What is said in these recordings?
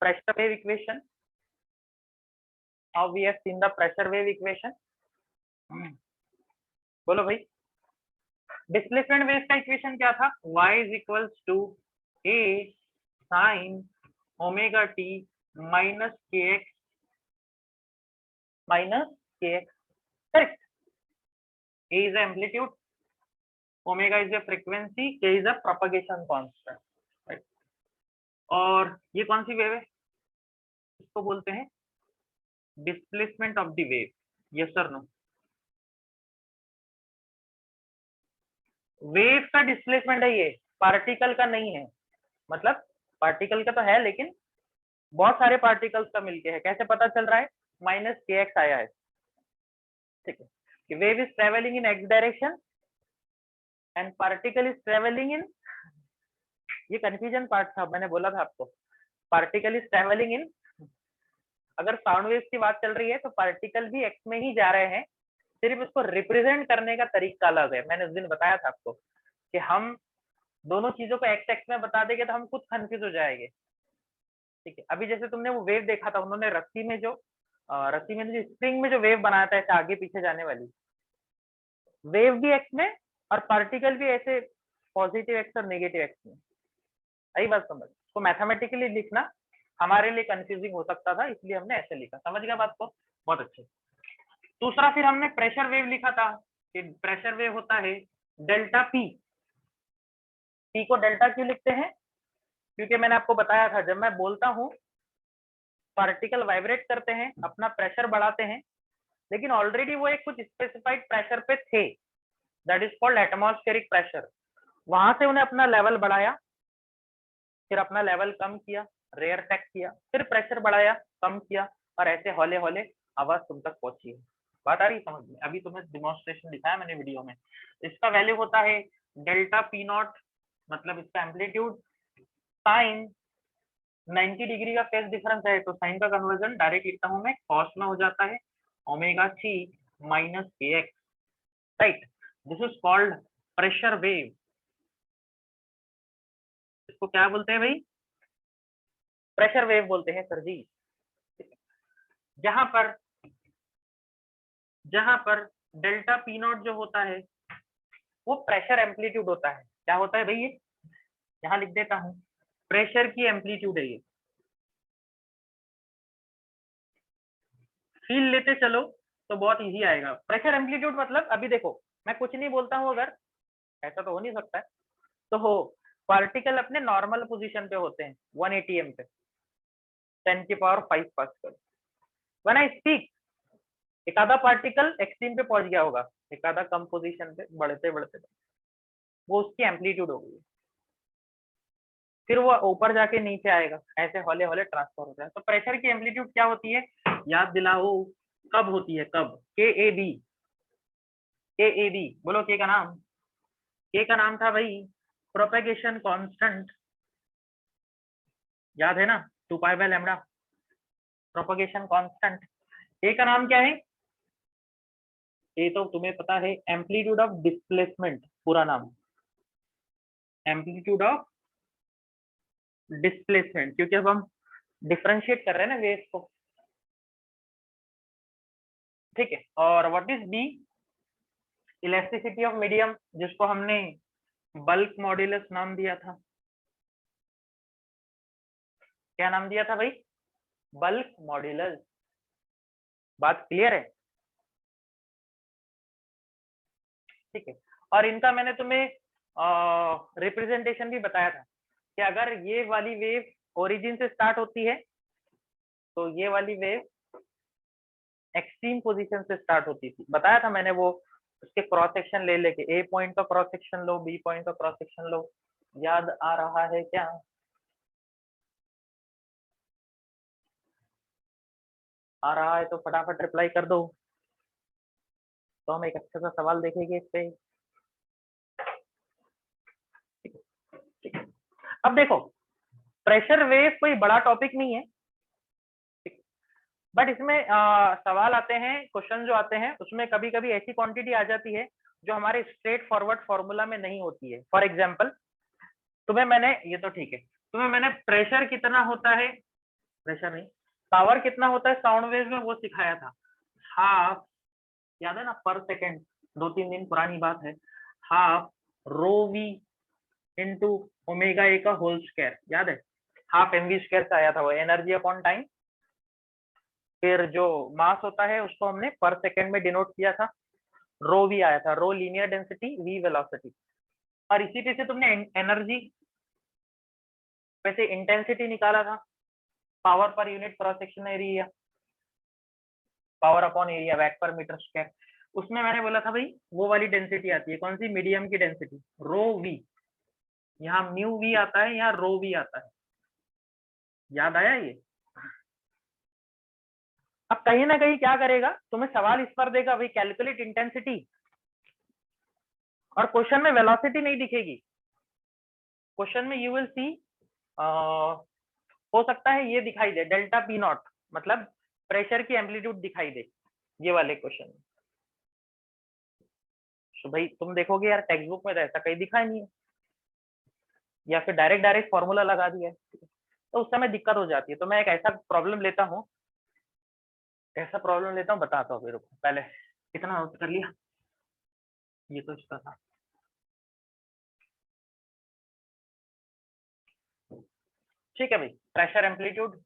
pressure wave equation. Now we have seen the pressure wave equation. बोलो भाई, displacement wave का equation क्या था? y is equals to a sin omega t minus kx correct. a is the amplitude, omega is the frequency, k is the propagation constant, right? और ये कौन सी wave है? इसको बोलते हैं displacement of the wave. Yes और no? Wave का displacement है ये, पार्टिकल का नहीं है. मतलब पार्टिकल का तो है लेकिन बहुत सारे पार्टिकल्स का मिलके है. कैसे पता चल रहा है? माइनस के एक्स आया है. ठीक है, कि wave is travelling in x direction and particle is travelling in, ये कंफ्यूजन पार्ट था, मैंने बोला था आपको. पार्टिकल इज ट्रेवलिंग इन, अगर साउंड वेव की बात चल रही है तो पार्टिकल भी एक्स में ही जा रहे हैं, सिर्फ उसको रिप्रेजेंट करने का तरीका अलग है. मैंने उस दिन बताया था आपको कि हम दोनों चीजों को एक्स एक्स में बता देंगे तो हम खुद कंफ्यूज हो जाएंगे. ठीक है, अभी जैसे तुमने वो वेव देखा था, उन्होंने रस्सी में जो स्प्रिंग में जो वेव बनाया था ऐसे आगे पीछे जाने वाली, वेव भी एक्स में और पार्टिकल भी ऐसे पॉजिटिव एक्स और नेगेटिव एक्स में. सही बात समझ? तो मैथमेटिकली लिखना हमारे लिए कंफ्यूजिंग हो सकता था, इसलिए हमने ऐसे लिखा. समझ गया बात को? बहुत अच्छे. दूसरा फिर हमने प्रेशर वेव लिखा था कि प्रेशर वेव होता है डेल्टा पी. पी को डेल्टा क्यों लिखते हैं? क्योंकि मैंने आपको बताया था जब मैं बोलता हूँ पार्टिकल वाइब्रेट करते हैं, अपना प्रेशर बढ़ाते हैं, लेकिन ऑलरेडी वो एक कुछ स्पेसिफाइड प्रेशर पे थे, that is called atmospheric pressure. वहां से उन्हें अपना लेवल बढ़ाया, फिर अपना लेवल कम किया, रेयर टेक किया, फिर प्रेशर बढ़ाया, कम किया, और ऐसे हौले हौले आवाज तुम तक पहुंची है. बात आ रही समझ में? अभी तुम्हें डिमॉन्स्ट्रेशन दिखाया मैंने वीडियो में. इसका वैल्यू होता है डेल्टा पी नॉट, मतलब इसका एम्पलीट्यूड साइन 90 डिग्री का फेज डिफरेंस है तो साइन का कन्वर्जन डायरेक्ट लिखता हूं मैं, कॉस में हो जाता है ओमेगा सी माइनस के x, right. This is called pressure wave. इसको क्या बोलते हैं भाई? प्रेशर वेव बोलते हैं सर जी. जहां पर डेल्टा पी नॉट जो होता है वो प्रेशर एम्पलीट्यूड होता है. क्या होता है भाई? ये यहां लिख देता हूं, प्रेशर की एम्पलीट्यूड है ये. फील लेते चलो तो बहुत इजी आएगा. प्रेशर एम्पलीट्यूड मतलब, अभी देखो मैं कुछ नहीं बोलता हूं, अगर ऐसा तो हो नहीं सकता है, तो हो पार्टिकल अपने नॉर्मल पोजीशन पे होते हैं 180 एम पे 10 की power 5 pascal. When I speak एक आधा पार्टिकल एक्सट्रीम पे पहुंच गया होगा, एक आधा कम पोजीशन पे बढ़ते बढ़ते वो उसकी एम्पलीट्यूड हो गई, फिर वो ऊपर जाके नीचे आएगा, ऐसे हौले हौले ट्रांसफर होता है. तो प्रेशर की एम्पलीट्यूड क्या होती है? याद दिलाओ, कब होती है? कब? के ए बी. के ए बी बोलो. के का नाम? के का नाम था भाई प्रोपेगेशन कांस्टेंट. याद है ना? 2 pi by lambda propagation constant. के का नाम क्या है? ये तो तुम्हें पता है, एम्पलीट्यूड ऑफ डिस्प्लेसमेंट, पूरा नाम एम्पलीट्यूड ऑफ डिस्प्लेसमेंट, क्योंकि अब हम डिफरेंशिएट कर रहे हैं ना वेव को. ठीक है. और what is B? Elasticity of medium, जिसको हमने बल्क मॉड्यूलस नाम दिया था. क्या नाम दिया था भाई? Bulk modulus. बात क्लियर है? ठीक है. और इनका मैंने तुम्हें रिप्रेजेंटेशन भी बताया था कि अगर ये वाली वेव ओरिजिन से स्टार्ट होती है तो ये वाली वेव एक्सट्रीम पोजीशन से स्टार्ट होती थी. बताया था मैंने, वो उसके क्रॉस सेक्शन ले लेके, ए पॉइंट का क्रॉस सेक्शन लो, बी पॉइंट का क्रॉस सेक्शन लो. याद आ रहा है क्या? आ रहा है तो फटाफट रिप्लाई कर दो, तो हम एक अच्छा सा सवाल देखेंगे इस पे. अब देखो, प्रेशर वेव कोई बड़ा टॉपिक नहीं है, बट इसमें सवाल आते हैं, क्वेश्चन जो आते हैं उसमें कभी कभी ऐसी क्वांटिटी आ जाती है जो हमारे स्ट्रेट फॉरवर्ड फॉर्मूला में नहीं होती है. फॉर एग्जांपल तुम्हें मैंने, ये तो ठीक है, तुम्हें मैंने प्रेशर कितना होता है, प्रेशर नहीं, पावर कितना होता है साउंड वेव में वो सिखाया था, हाफ, याद है ना, पर सेकेंड, 2-3 दिन पुरानी बात है, half rho v into omega A का होल स्क्वायर, याद है, हाफ एम वी स्क्वायर से आया था वो, एनर्जी अपॉन टाइम, फिर जो मास होता है उसको हमने पर सेकेंड में डिनोट किया था, रो वी आया था, रो लीनियर डेंसिटी, वी वेलोसिटी, और इसी पे से तुमने एनर्जी वैसे इंटेंसिटी निकाला था, power per unit cross section area, power upon area watt per metre square, उसमें मैंने बोला था भाई वो वाली डेंसिटी आती है, कौन सी, मीडियम की डेंसिटी, रो वी, यहाँ म्यू वी आता है, यहाँ रो वी आता है, याद आया ये। अब कहीं ना कहीं क्या करेगा, तुम्हें सवाल इस पर देगा भाई कैलकुलेट इंटेंसिटी, और क्वेश्चन में वेलोसिटी नहीं दिखेगी, क्वेश्चन में यू विल सी, हो सकता है ये दिखाई दे डेल्टा पी नॉट, मतलब प्रेशर की एम्पलीट्यूड दिखाई दे ये वाले क्वेश्चन में। तो भाई तुम देखोगे यार टेक्स्ट बुक में तो ऐसा कहीं दिखा ही नहीं है, या फिर डायरेक्ट डायरेक्ट फॉर्मूला लगा दिया है, तो उस समय दिक्कत हो जाती है। तो मैं एक ऐसा प्रॉब्लम लेता हूँ, बताता हूँ, फिर पहले कितना नोट कर लिया, ये तो इसका था, ठीक है भाई, प्रेशर एम्पलीट्यूड,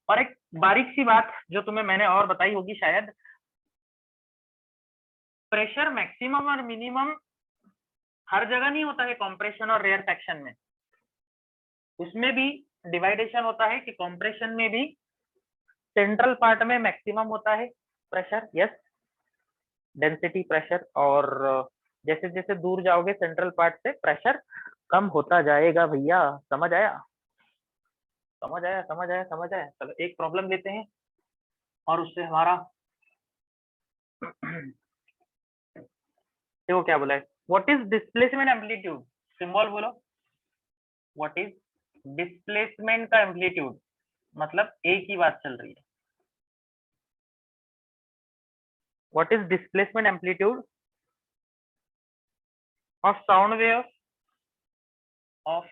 और एक बारीक सी बात जो तुम्हें मैंने और बताई होगी शायद, प्रेशर मैक्सिमम और मिनिमम हर जगह नहीं होता है कॉम्प्रेशन और रेयर सेक्शन में, उसमें भी डिवाइडेशन होता है कि कॉम्प्रेशन में भी सेंट्रल पार्ट में मैक्सिमम होता है प्रेशर, यस, डेंसिटी प्रेशर, और जैसे जैसे दूर जाओगे सेंट्रल पार्ट से प्रेशर कम होता जाएगा भैया, समझ आया, समझ आया, समझ आया, समझ आया। चलो एक प्रॉब्लम लेते हैं और उससे हमारा देखो क्या बोला है, what is displacement amplitude, symbol बोलो, व्हाट इज डिस्प्लेसमेंट का एम्पलीट्यूड, मतलब एक ही बात चल रही है, what is displacement amplitude of sound wave, of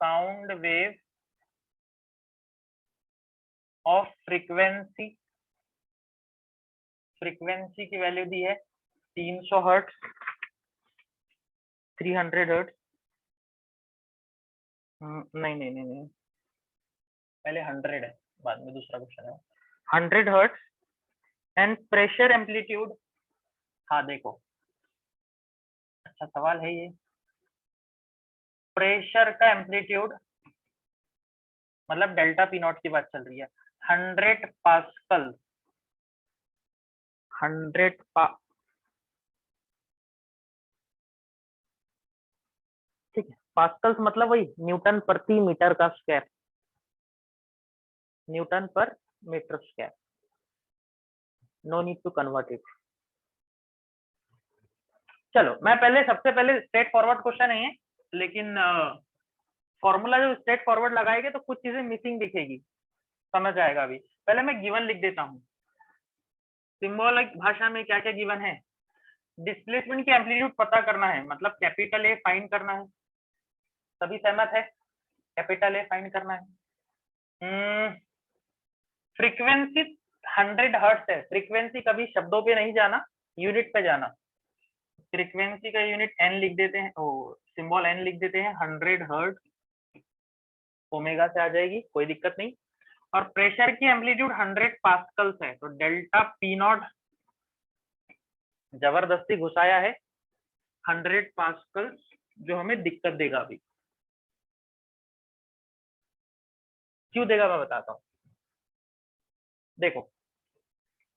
sound wave of frequency, frequency की वैल्यू दी है 300 हर्ट्ज, 300 हर्ट्ज, नहीं नहीं नहीं नहीं, पहले 100 है, बाद में दूसरा क्वेश्चन है, 100 हर्ट्ज, एंड प्रेशर एम्पलीट्यूड, हाँ देखो अच्छा सवाल है ये, प्रेशर का एम्पलीट्यूड मतलब डेल्टा पी नॉट की बात चल रही है, 100 पास्कल, 100 ठीक है, पास्कल्स मतलब वही न्यूटन प्रति मीटर का square, newton per metre square, no need to convert it. चलो मैं पहले सबसे पहले स्ट्रेट फॉरवर्ड क्वेश्चन है, लेकिन फॉर्मूला जो स्ट्रेट फॉरवर्ड लगाएंगे तो कुछ चीजें मिसिंग दिखेगी, समझ आएगा अभी। पहले मैं गिवन लिख देता हूँ, सिंबॉलिक भाषा में क्या क्या गिवन है, डिस्प्लेसमेंट की एम्पलीट्यूड पता करना है, मतलब कैपिटल ए फाइंड करना है, सभी सहमत है, कैपिटल ए फाइंड करना है। फ्रीक्वेंसी 100 हर्ट्ज है, फ्रीक्वेंसी कभी शब्दों पे नहीं जाना, यूनिट पे जाना, फ्रीक्वेंसी का यूनिट एन लिख देते हैं, ओ सिंबल एन लिख देते हैं, 100 हर्ट्ज, ओमेगा से आ जाएगी, कोई दिक्कत नहीं, और प्रेशर की एम्पलीट्यूड 100 पास्कल्स है, तो डेल्टा पी नॉट जबरदस्ती घुसाया है 100 पास्कल्स, जो हमें दिक्कत देगा अभी, क्यों देगा मैं बताता हूँ। देखो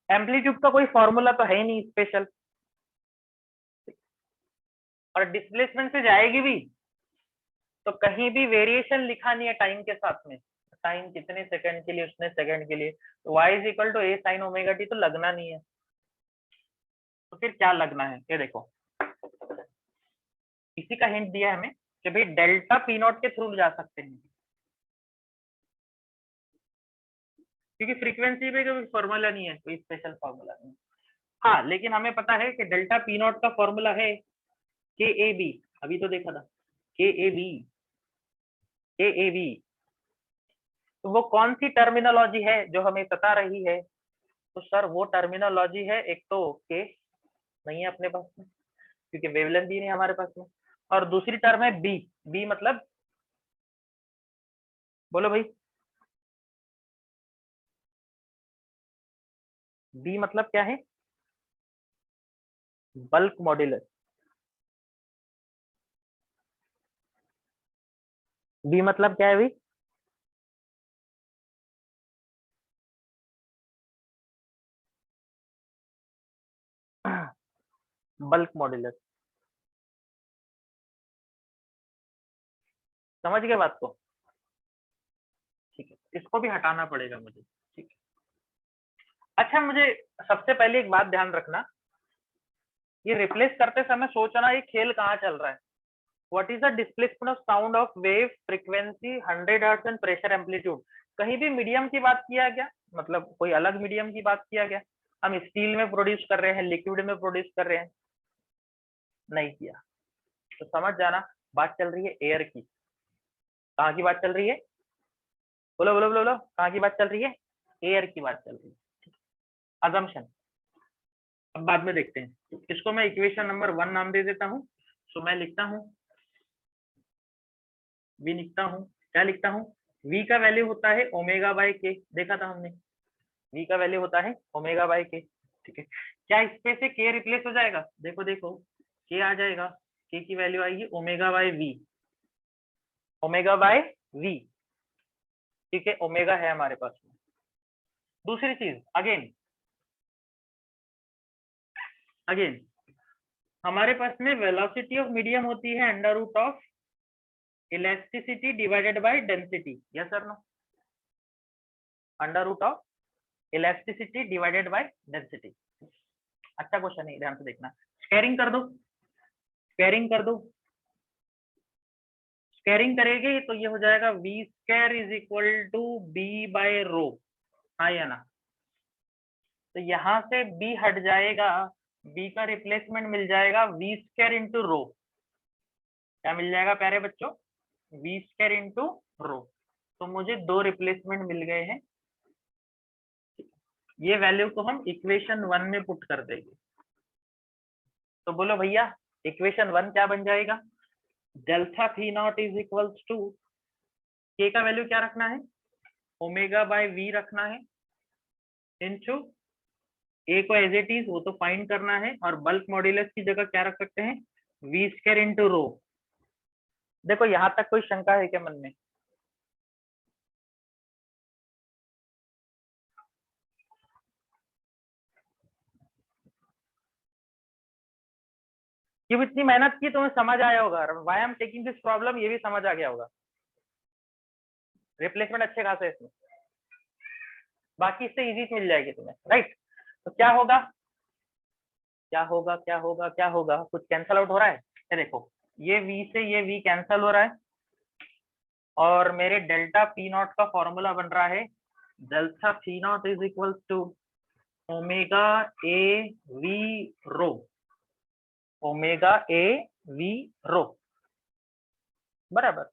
एम्पलीट्यूड का कोई फॉर्मूला तो है ही नहीं स्पेशल, और डिस्प्लेसमेंट से जाएगी भी तो कहीं भी वेरिएशन लिखा नहीं है टाइम के साथ में, टाइम कितने सेकंड के लिए, उसने सेकंड के लिए, तो y is equal to a sin omega t, तो लगना नहीं है, तो फिर क्या लगना है, ये देखो इसी का हिंट दिया है हमें कि भाई डेल्टा पी नॉट के थ्रू जा सकते हैं, क्योंकि फ्रीक्वेंसी पे कोई फॉर्मूला नहीं है, कोई स्पेशल फॉर्मूला नहीं, हाँ लेकिन हमें पता है कि डेल्टा पी नॉट का फॉर्मूला है के ए बी, अभी तो देखा था के ए बी, के ए बी, तो वो कौन सी टर्मिनोलॉजी है जो हमें बता रही है? तो सर वो टर्मिनोलॉजी है, एक तो के नहीं है अपने पास में क्योंकि वेवलेंथ भी नहीं है हमारे पास में, और दूसरी टर्म है बी। बी मतलब, बोलो भाई, बी मतलब क्या है? Bulk modulus. बी मतलब क्या है भाई? Bulk modulus. समझ गए बात को? ठीक है, इसको भी हटाना पड़ेगा मुझे। ठीक है, अच्छा मुझे सबसे पहले एक बात ध्यान रखना, ये रिप्लेस करते समय सोचना ये खेल कहाँ चल रहा है। What is the displacement of sound of wave frequency 100 hertz and pressure amplitude? कहीं भी मीडियम की बात किया गया? मतलब कोई अलग मीडियम की बात किया गया? हम स्टील में प्रोड्यूस कर रहे हैं, लिक्विड में प्रोड्यूस कर रहे हैं? नहीं किया। तो समझ जाना बात चल रही है एयर की। कहाँ की बात चल रही है? बोलो बोलो बोलो बोलो, कहाँ की बात चल रही है? एयर की बात चल रही है। अजम्पशन अब बाद में देखते हैं। इसको मैं इक्वेशन नंबर 1 नाम दे देता हूँ। सो मैं लिखता हूँ, वी लिखता हूँ, क्या लिखता हूँ? वी का वैल्यू होता है ओमेगा बाय के, देखा था हमने। वी का वैल्यू होता है ओमेगा बाय के। ठीक है, क्या इसमें से के रिप्लेस हो जाएगा? देखो देखो, के आ जाएगा, के की वैल्यू आएगी omega by v, omega by v. ठीक है, ओमेगा है हमारे पास में। दूसरी चीज, अगेन अगेन हमारे पास में वेलोसिटी ऑफ मीडियम होती है under root of elasticity divided by density. Yes sir no? Under root of elasticity divided by density. अच्छा क्वेश्चन है, ध्यान से देखना। स्क्वायरिंग कर दो, स्क्वायरिंग कर दो, स्क्वायरिंग करेंगे तो ये हो जाएगा V square is equal to B by rho. हाँ या ना? तो यहाँ से बी हट जाएगा, बी का रिप्लेसमेंट मिल जाएगा वी स्क्वायर इंटू रो। क्या मिल जाएगा प्यारे बच्चों? V square into rho. तो मुझे दो रिप्लेसमेंट मिल गए हैं। ये वैल्यू को हम इक्वेशन 1 में पुट कर देंगे। तो बोलो भैया, इक्वेशन 1 क्या बन जाएगा? Delta P naught is equals to, K का वैल्यू क्या रखना है? ओमेगा बाय वी रखना है, इंटू ए को एज इट इज वो तो फाइंड करना है, और बल्क मॉड्यूलस की जगह क्या रख सकते हैं? V square into rho. देखो यहां तक कोई शंका है क्या मन में? कि इतनी मेहनत की तुम्हें समझ आया होगा, why I am taking this problem ये भी समझ आ गया होगा। रिप्लेसमेंट अच्छे खासे इसमें, बाकी इससे इजी मिल जाएगी तुम्हें, राइट? तो क्या होगा, क्या होगा, क्या होगा, क्या होगा? कुछ कैंसल आउट हो रहा है? ये देखो, ये वी से ये वी कैंसल हो रहा है, और मेरे डेल्टा पी नॉट का फॉर्मूला बन रहा है delta P naught is equal to omega A V rho, omega A V rho, बराबर।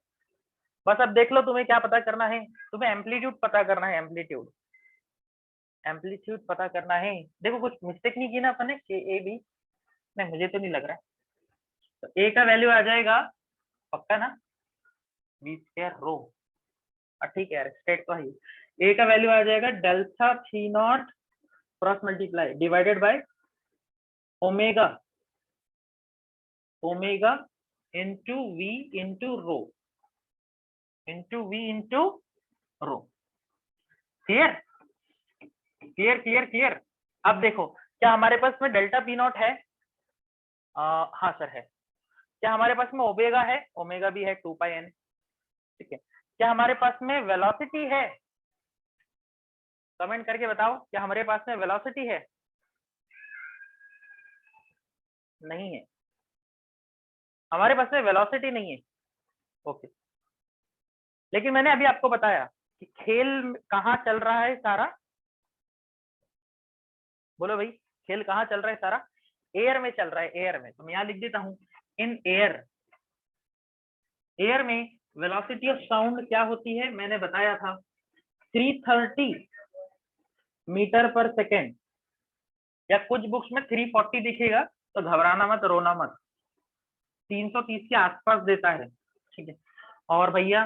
बस अब देख लो तुम्हें क्या पता करना है, तुम्हें एम्पलीट्यूड पता करना है, एम्पलीट्यूड, एम्पलीट्यूड पता करना है। देखो कुछ मिस्टेक नहीं की ना अपन ने, के ए बी? नहीं मुझे तो नहीं लग रहा है। तो ए का वैल्यू आ जाएगा, पक्का ना? वी स्क्वायर रो, ठीक है यार, स्टेट तो है। ए का वैल्यू आ जाएगा delta P naught cross multiply divided by omega, omega into V into rho, into V into rho. Clear clear clear clear? अब देखो, क्या हमारे पास में डेल्टा पी नॉट है? हाँ सर है। क्या हमारे पास में ओमेगा है? ओमेगा भी है, 2 पाई एन। ठीक है, क्या हमारे पास में वेलोसिटी है? कमेंट करके बताओ, क्या हमारे पास में वेलोसिटी है? नहीं है, हमारे पास में वेलोसिटी नहीं है। ओके, लेकिन मैंने अभी आपको बताया कि खेल कहाँ चल रहा है सारा। बोलो भाई, खेल कहाँ चल रहा है सारा? एयर में चल रहा है, एयर में। तो मैं यहाँ लिख देता हूँ इन एयर, एयर में वेलोसिटी ऑफ साउंड क्या होती है, मैंने बताया था 330 मीटर पर सेकेंड, या कुछ बुक्स में 340 दिखेगा तो घबराना मत, रोना मत, 330 के आसपास देता है, ठीक है। और भैया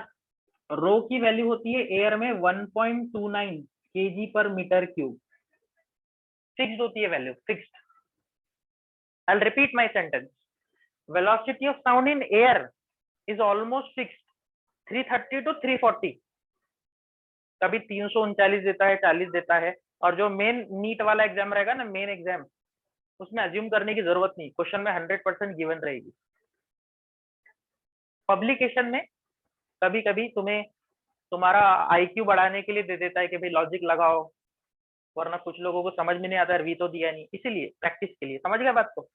रो की वैल्यू होती है एयर में 1.29 kg पर मीटर क्यूब, फिक्स्ड होती है value, fixed. I repeat my sentence, velocity of sound in air is almost fixed, 330 to 340, कभी 339 देता है, 40 देता है। और जो मेन नीट वाला एग्जाम रहेगा ना, मेन एग्जाम, उसमें अज्यूम करने की जरूरत नहीं, क्वेश्चन में 100% गिवन रहेगी। पब्लिकेशन में कभी कभी तुम्हें तुम्हारा आईक्यू बढ़ाने के लिए दे देता है कि भाई लॉजिक लगाओ, वरना कुछ लोगों को समझ में नहीं आता, वी तो दिया नहीं, इसीलिए प्रैक्टिस के लिए, समझ गया बात को।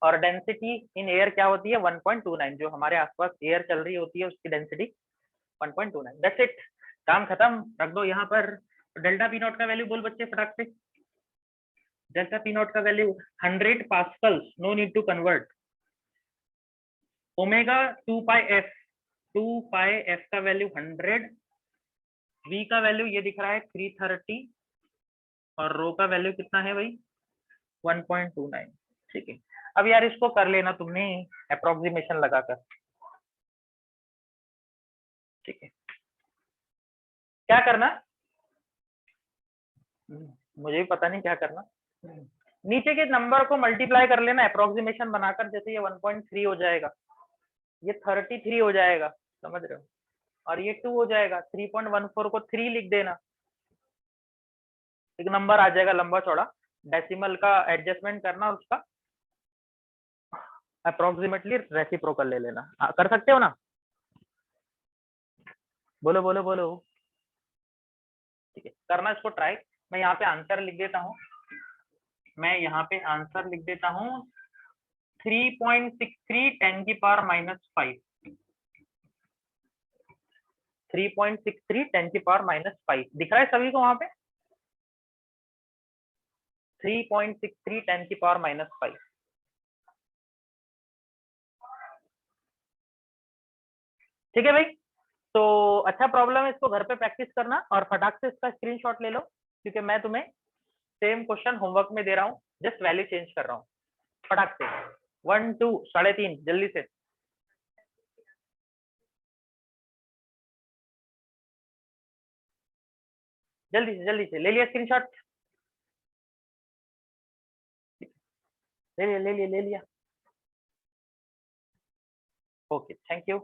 और डेंसिटी इन एयर क्या होती है, 1.29, जो हमारे आसपास एयर चल रही होती है उसकी डेंसिटी 1.29, दैट्स इट, काम खत्म, रख दो यहाँ पर। डेल्टा पी नॉट का वैल्यू बोल बच्चे फटाक से, डेल्टा पी नॉट का value 100 pascals, no need to convert. Omega 2 pi F, 2 pi F का वैल्यू 100, वी का वैल्यू ये दिख रहा है 330, और रो का वैल्यू कितना है भाई 1.29, ठीक है। अब यार इसको कर लेना तुमने अप्रोक्सीमेशन लगाकर, ठीक है। क्या करना, मुझे भी पता नहीं क्या करना, नीचे के नंबर को मल्टीप्लाई कर लेना अप्रोक्सीमेशन बनाकर, जैसे ये 1.3 हो जाएगा, ये 33 हो जाएगा, समझ रहे हो, और ये 2 हो जाएगा, 3.14 को 3 लिख देना, एक नंबर आ जाएगा लंबा चौड़ा, डेसिमल का एडजस्टमेंट करना, उसका अप्रोक्सीमेटली रेसिप्रोकल ले लेना। कर सकते हो ना, बोलो बोलो बोलो, ठीक है, करना इसको ट्राई। मैं यहाँ पे आंसर लिख देता हूँ, मैं यहाँ पे आंसर लिख देता हूँ 3.63 10 की पावर -5, 3.63 10 की पावर -5 दिख रहा है सभी को वहां पे, 3.63 10 की पावर -5, ठीक है भाई। तो अच्छा प्रॉब्लम है, इसको घर पे प्रैक्टिस करना और फटाक से इसका स्क्रीनशॉट ले लो, क्योंकि मैं तुम्हें सेम क्वेश्चन होमवर्क में दे रहा हूँ, जस्ट वैल्यू चेंज कर रहा हूँ, फटाक से 1 2 3.5 जल्दी से, जल्दी से ले लिया स्क्रीनशॉट, ले लिया, ओके थैंक यू।